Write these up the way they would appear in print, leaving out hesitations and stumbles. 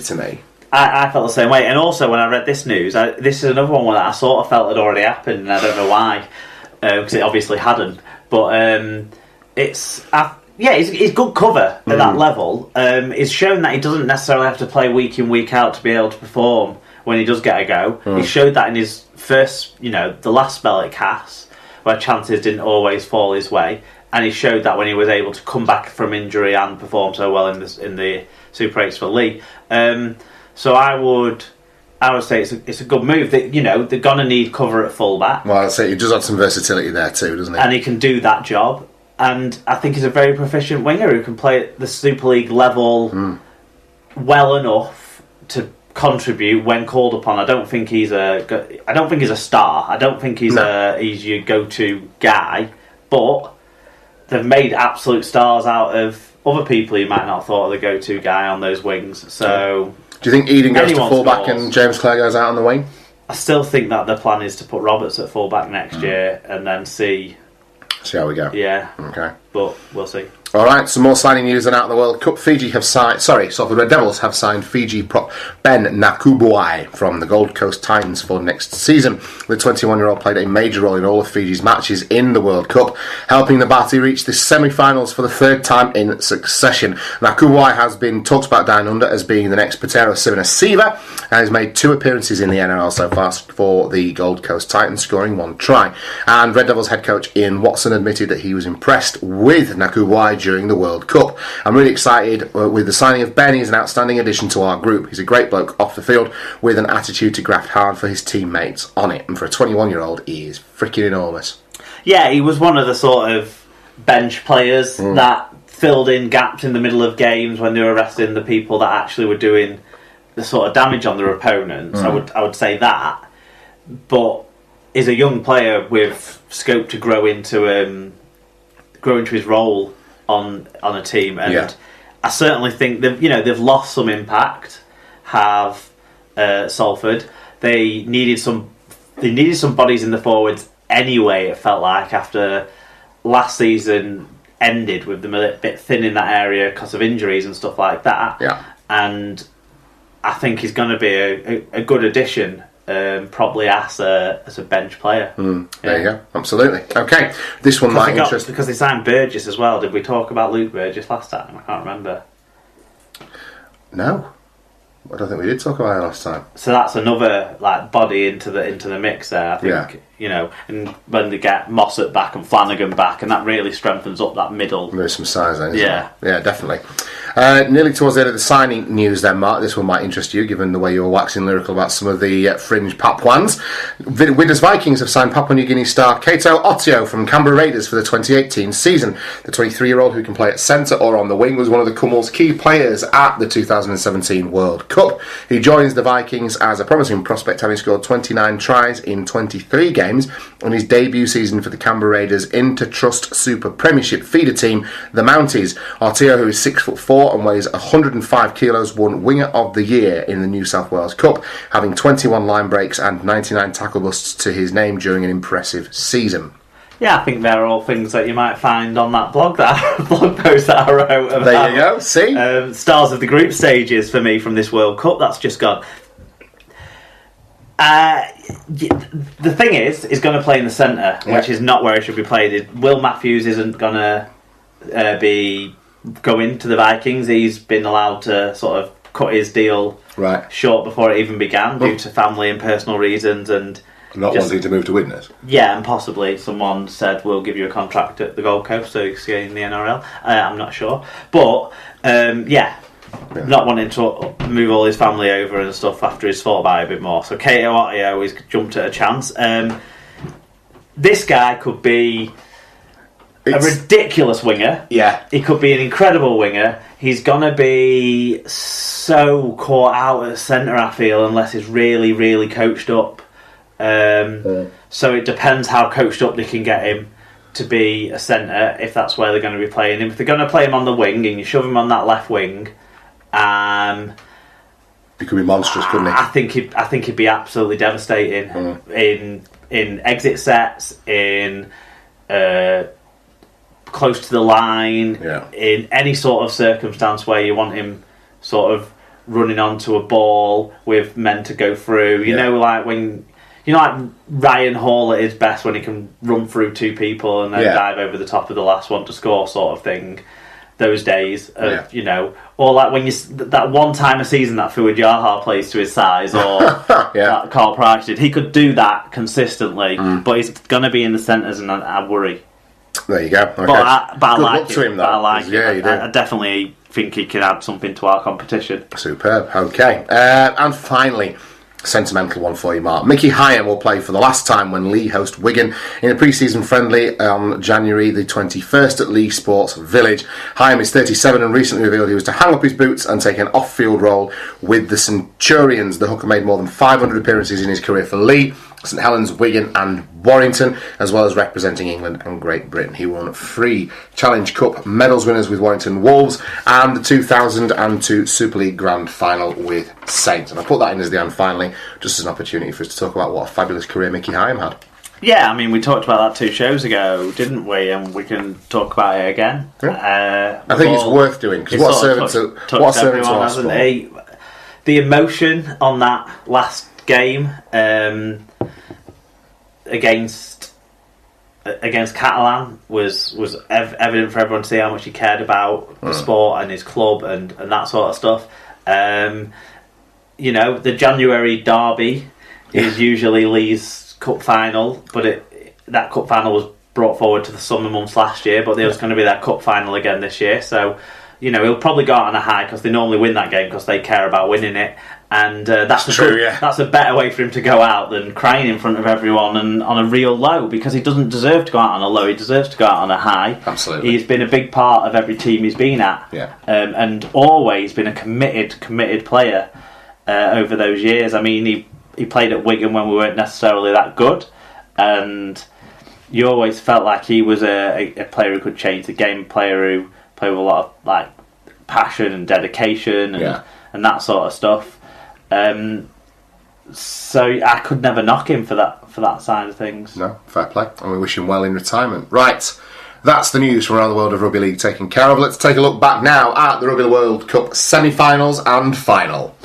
to me. I felt the same way, and also when I read this news, this is another one that I sort of felt had already happened, and I don't know why, because it obviously hadn't. But he's good cover at that level. It's shown that he doesn't necessarily have to play week in, week out to be able to perform when he does get a go. He showed that in his first, the last spell at Cass, where chances didn't always fall his way, and he showed that when he was able to come back from injury and perform so well in the Super 8s for Lee. So I would say it's a good move. That they're gonna need cover at fullback. Well, I'd say he does have some versatility there too, doesn't he? And he can do that job. And I think he's a very proficient winger who can play at the Super League level well enough to contribute when called upon. I don't think he's a star. I don't think he's your go-to guy. But they've made absolute stars out of other people you might not have thought of the go-to guy on those wings. So. Do you think Eden goes to fullback and James Clare goes out on the wing? I still think that the plan is to put Roberts at fullback next year and then see how we go. Yeah. Okay. But we'll see. All right, some more signing news and out of the World Cup. The Red Devils have signed Fiji prop Ben Nakubuai from the Gold Coast Titans for next season. The 21-year-old played a major role in all of Fiji's matches in the World Cup, helping the Bati reach the semi-finals for the third time in succession. Nakubuai has been talked about down under as being the next Patero Sivanasiva, and has made 2 appearances in the NRL so far for the Gold Coast Titans, scoring 1 try. And Red Devils head coach Ian Watson admitted that he was impressed with Nakubuai during the World Cup. I'm really excited with the signing of Ben. He's an outstanding addition to our group. He's a great bloke off the field with an attitude to graft hard for his teammates on it. And for a 21-year-old, he is freaking enormous. Yeah, he was one of the sort of bench players that filled in gaps in the middle of games when they were resting the people that actually were doing the sort of damage on their opponents. I would say that. But is a young player with scope to grow into his role on a team, and I certainly think they've lost some impact. Have Salford? They needed some bodies in the forwards anyway. It felt like after last season ended with them a bit thin in that area because of injuries and stuff like that. Yeah, and I think he's going to be a good addition. Probably as a bench player. There you go. Absolutely. Okay. This one might interest... Because they signed Burgess as well. Did we talk about Luke Burgess last time? I can't remember. No. I don't think we did talk about it last time. So that's another body into the mix there, I think. And when they get Mossop back and Flanagan back, and that really strengthens up that middle. There's some size then, yeah. Yeah, definitely. Nearly towards the end of the signing news then, Mark. This one might interest you, given the way you're waxing lyrical about some of the fringe Papuans. Winners Vikings have signed Papua New Guinea star Kato Otio from Canberra Raiders for the 2018 season. The 23-year-old, who can play at centre or on the wing, was one of the Cumul's key players at the 2017 World Cup. He joins the Vikings as a promising prospect, having scored 29 tries in 23 games on his debut season for the Canberra Raiders Intertrust Super Premiership feeder team, the Mounties. Otio, who is 6'4" and weighs 105 kilos, won Winger of the Year in the New South Wales Cup, having 21 line breaks and 99 tackle busts to his name during an impressive season. Yeah, I think they're all things that you might find on that blog post that I wrote about. There you go, see? Stars of the group stages for me from this World Cup. That's just gone. The thing is, he's going to play in the centre, which is not where he should be played. Will Matthews isn't going to be going to the Vikings. He's been allowed to sort of cut his deal short before it even began due to family and personal reasons and not wanting to move to Widnes. Yeah, and possibly someone said we'll give you a contract at the Gold Coast so you can stay in the NRL. I'm not sure, but not wanting to move all his family over and stuff after he's thought about it a bit more. So Kato Otio has jumped at a chance. This guy could be a ridiculous winger. Yeah. He could be an incredible winger. He's going to be so caught out at centre, I feel, unless he's really, really coached up. So it depends how coached up they can get him to be a centre, if that's where they're going to be playing him. If they're going to play him on the wing and you shove him on that left wing, he could be monstrous, couldn't he? I think he'd be absolutely devastating in exit sets, in close to the line, in any sort of circumstance where you want him sort of running onto a ball with men to go through. You know, like when like Ryan Hall at his best when he can run through two people and then dive over the top of the last one to score, sort of thing. Those days, you know, or like when that one time a season that Fuad Yaha plays to his size, or that Carl Price did, he could do that consistently, but he's going to be in the centres, and I worry. There you go. Okay. But I like him, though. I like yeah, him. I definitely think he can add something to our competition. Superb. Okay, and finally, sentimental one for you, Mark. Mickey Hyam will play for the last time when Lee host Wigan in a pre-season friendly on January the 21st at Lee Sports Village. Hyam is 37 and recently revealed he was to hang up his boots and take an off-field role with the Centurions. The hooker made more than 500 appearances in his career for Lee, St Helens, Wigan and Warrington, as well as representing England and Great Britain. He won 3 Challenge Cup medals winners with Warrington Wolves and the 2002 Super League Grand Final with Saints. And I put that in as the and finally, just as an opportunity for us to talk about what a fabulous career Mickey Hyam had. Yeah, I mean, we talked about that 2 shows ago, didn't we? And we can talk about it again. Yeah. I think it's worth doing, because what a servant to our sport. The emotion on that last game against Catalan was evident for everyone to see how much he cared about the sport and his club and that sort of stuff. You know, the January derby is usually Lee's cup final, but that cup final was brought forward to the summer months last year, but there's going to be their cup final again this year, so you know he'll probably go out on a high because they normally win that game because they care about winning it. And that's a better way for him to go out than crying in front of everyone and on a real low, because he doesn't deserve to go out on a low. He deserves to go out on a high. Absolutely. He's been a big part of every team he's been at, and always been a committed player over those years. I mean, he played at Wigan when we weren't necessarily that good, and you always felt like he was a player who could change the game, a player who played with a lot of like passion and dedication and that sort of stuff. So I could never knock him for that side of things. No, fair play, and we wish him well in retirement. Right, that's the news from around the world of Rugby League taken care of. Let's take a look back now at the Rugby World Cup semi-finals and final.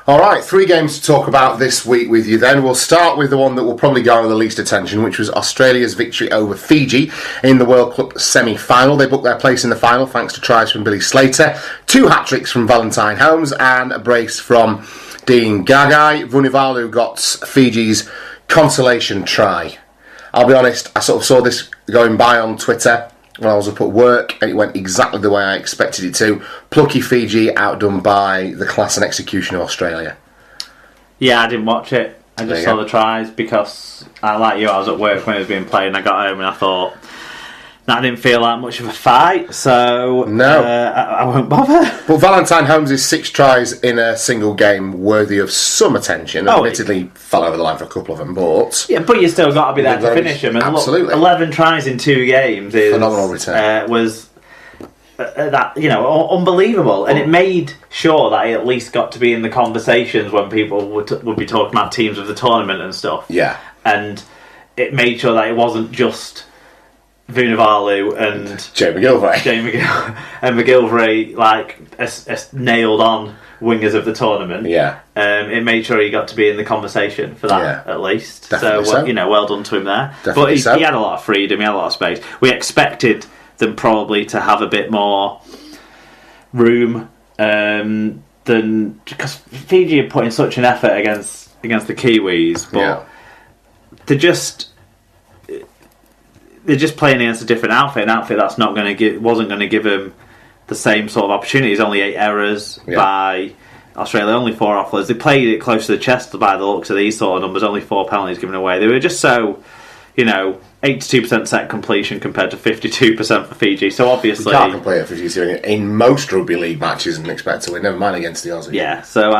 Alright, 3 games to talk about this week with you then. We'll start with the one that will probably garner the least attention, which was Australia's victory over Fiji in the World Cup semi-final. They booked their place in the final thanks to tries from Billy Slater, 2 hat-tricks from Valentine Holmes and a brace from Dean Gagai. Vunivalu got Fiji's consolation try. I'll be honest, I sort of saw this going by on Twitter when I was up at work, and it went exactly the way I expected it to. Plucky Fiji outdone by the class and execution of Australia. Yeah, I didn't watch it. I just saw the tries because, like you, I was at work when it was being played, and I got home and I thought, that didn't feel like much of a fight, so no, I won't bother. But Valentine Holmes' 6 tries in a single game worthy of some attention. Admittedly, fell over the line for a couple of them, but... Yeah, but you still got to be there to finish them. And absolutely. Look, 11 tries in 2 games is... phenomenal return. Was unbelievable. And it made sure that he at least got to be in the conversations when people would be talking about teams of the tournament and stuff. Yeah. And it made sure that it wasn't just Vunivalu and Jay McGilvray and McGilvray, like as nailed on wingers of the tournament. Yeah. It made sure he got to be in the conversation for that at least. Definitely so well done to him there. Definitely but he had a lot of freedom, he had a lot of space. We expected them probably to have a bit more room than, because Fiji are putting such an effort against the Kiwis, but they're just playing against a different outfit, an outfit that's wasn't going to give him the same sort of opportunities. Only 8 errors by Australia, only 4 offloads. They played it close to the chest by the looks of these sort of numbers. Only 4 penalties given away. They were just so, 82% set completion compared to 52% for Fiji. So obviously, you can't complain if Fiji's doing it in most Rugby League matches and expect to win. Never mind against the Aussies. Yeah. So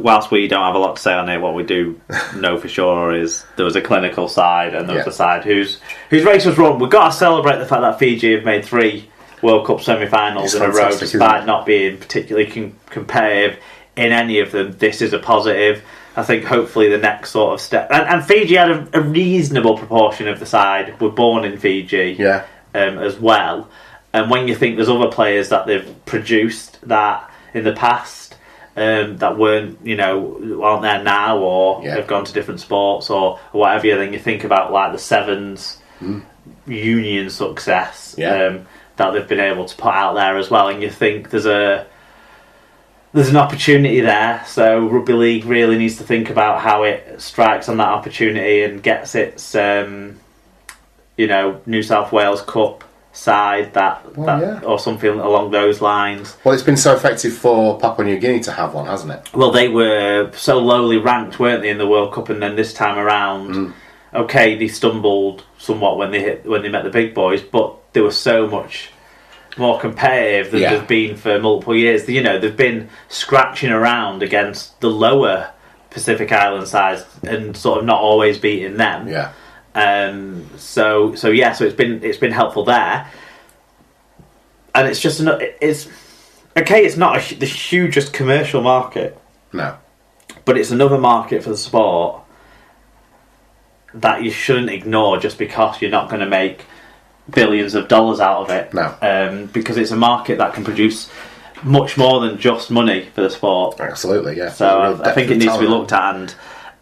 whilst we don't have a lot to say on it, what we do know for sure is there was a clinical side and there was a side whose race was run. We've got to celebrate the fact that Fiji have made 3 World Cup semi-finals in a row, despite not being particularly competitive. in any of them, this is a positive. I think hopefully the next sort of step... And Fiji had a reasonable proportion of the side were born in Fiji as well. And when you think there's other players that they've produced that in the past that weren't, aren't there now or have gone to different sports or whatever, then you think about like the Sevens union success that they've been able to put out there as well. And you think there's an opportunity there, so Rugby League really needs to think about how it strikes on that opportunity and gets its, New South Wales Cup side or something along those lines. Well, it's been so effective for Papua New Guinea to have one, hasn't it? Well, they were so lowly ranked, weren't they, in the World Cup, and then this time around, okay, they stumbled somewhat when they met the big boys, but they were so much more competitive than they've been for multiple years. They've been scratching around against the lower Pacific Island sides and sort of not always beating them. So it's been helpful there, and it's just it's not the hugest commercial market, but it's another market for the sport that you shouldn't ignore just because you're not going to make billions of dollars out of it. Because it's a market that can produce much more than just money for the sport. Absolutely, yeah. So I think it needs to be looked at,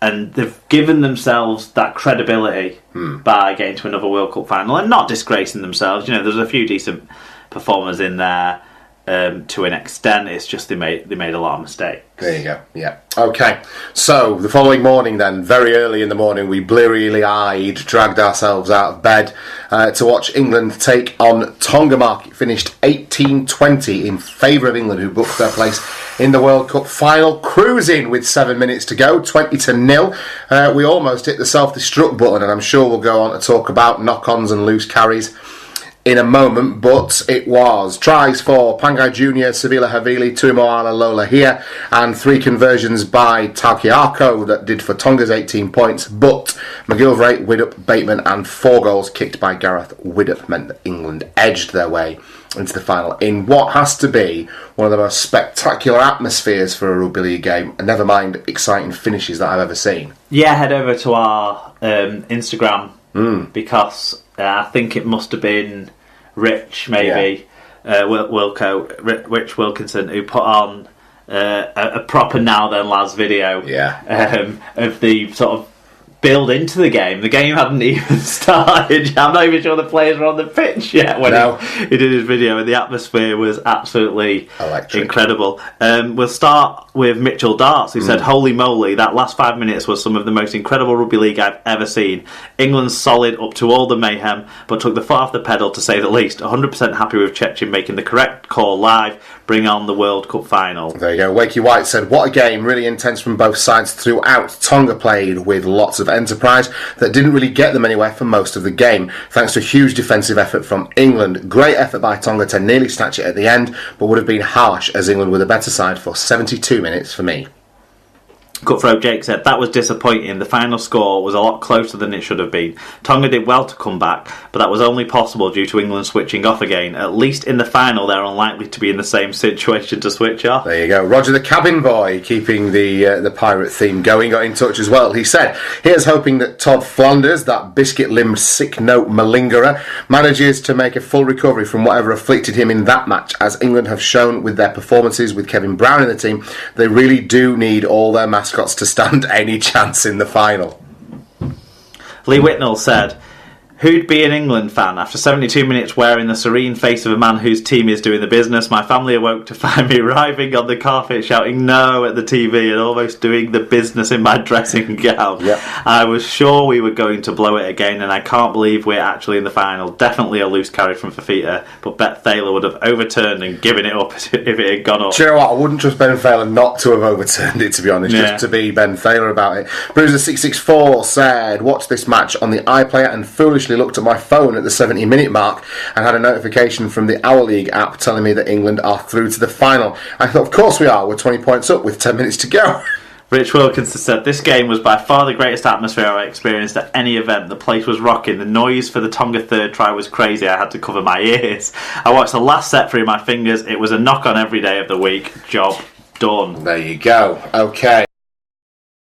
and they've given themselves that credibility by getting to another World Cup final and not disgracing themselves. There's a few decent performers in there to an extent. It's just they made a lot of mistakes. There you go. Yeah. Okay. So the following morning, then, very early in the morning, we bleary-eyed dragged ourselves out of bed to watch England take on Tonga. It finished 18-20 in favour of England, who booked their place in the World Cup final, cruising with 7 minutes to go, 20-0. We almost hit the self-destruct button, and I'm sure we'll go on to talk about knock-ons and loose carries in a moment, but it was tries for Pangai Jr., Savila Havili, Tuimoala Lola here, and 3 conversions by Takiako that did for Tonga's 18 points, but McGilvray, Widdop, Bateman and 4 goals kicked by Gareth Widdop meant that England edged their way into the final in what has to be one of the most spectacular atmospheres for a Rugby League game, and never mind exciting finishes that I've ever seen. Yeah, head over to our Instagram because I think it must have been Rich, maybe, Rich Wilkinson, who put on a proper Now Then Lads video of the sort of build into the game. The game hadn't even started. I'm not even sure the players were on the pitch yet when he did his video, and the atmosphere was absolutely electric. Incredible. We'll start with Mitchell Darts, who said, "Holy moly, that last 5 minutes was some of the most incredible rugby league I've ever seen. England's solid up to all the mayhem, but took the foot off the pedal to say the least. 100% happy with Chechen making the correct call live. Bring on the World Cup final." There you go. Wakey White said, "What a game, really intense from both sides throughout. Tonga played with lots of enterprise that didn't really get them anywhere for most of the game, thanks to a huge defensive effort from England. Great effort by Tonga to nearly snatch it at the end, but would have been harsh as England were the better side for 72 minutes for me." Cutthroat Jake said, "That was disappointing. The final score was a lot closer than it should have been. Tonga did well to come back, but that was only possible due to England switching off again. At least in the final, they're unlikely to be in the same situation to switch off." There you go. Roger the Cabin Boy, keeping the pirate theme going, got in touch as well. He said, "Here's hoping that Todd Flanders, that biscuit-limbed sick-note malingerer, manages to make a full recovery from whatever afflicted him in that match, as England have shown with their performances with Kevin Brown in the team. They really do need all their mascots to stand any chance in the final." Lee Whitnell said, "Who'd be an England fan after 72 minutes wearing the serene face of a man whose team is doing the business? My family awoke to find me writhing on the carpet, shouting no at the TV and almost doing the business in my dressing gown. I was sure we were going to blow it again, and I can't believe we're actually in the final. Definitely a loose carry from Fafita, but Bet Thaler would have overturned and given it up if it had gone up." Do you know what? I wouldn't trust Ben Thaler not to have overturned it, to be honest, just to be Ben Thaler about it. Bruiser664 said, "Watch this match on the iPlayer and foolishly looked at my phone at the 70-minute mark and had a notification from the Our League app telling me that England are through to the final. I thought, of course we are, we're 20 points up with 10 minutes to go." Rich Wilkinson said, "This game was by far the greatest atmosphere I experienced at any event. The place was rocking. The noise for the Tonga third try was crazy. I had to cover my ears. I watched the last set through my fingers. It was a knock-on every day of the week. Job Done. There you go. Okay.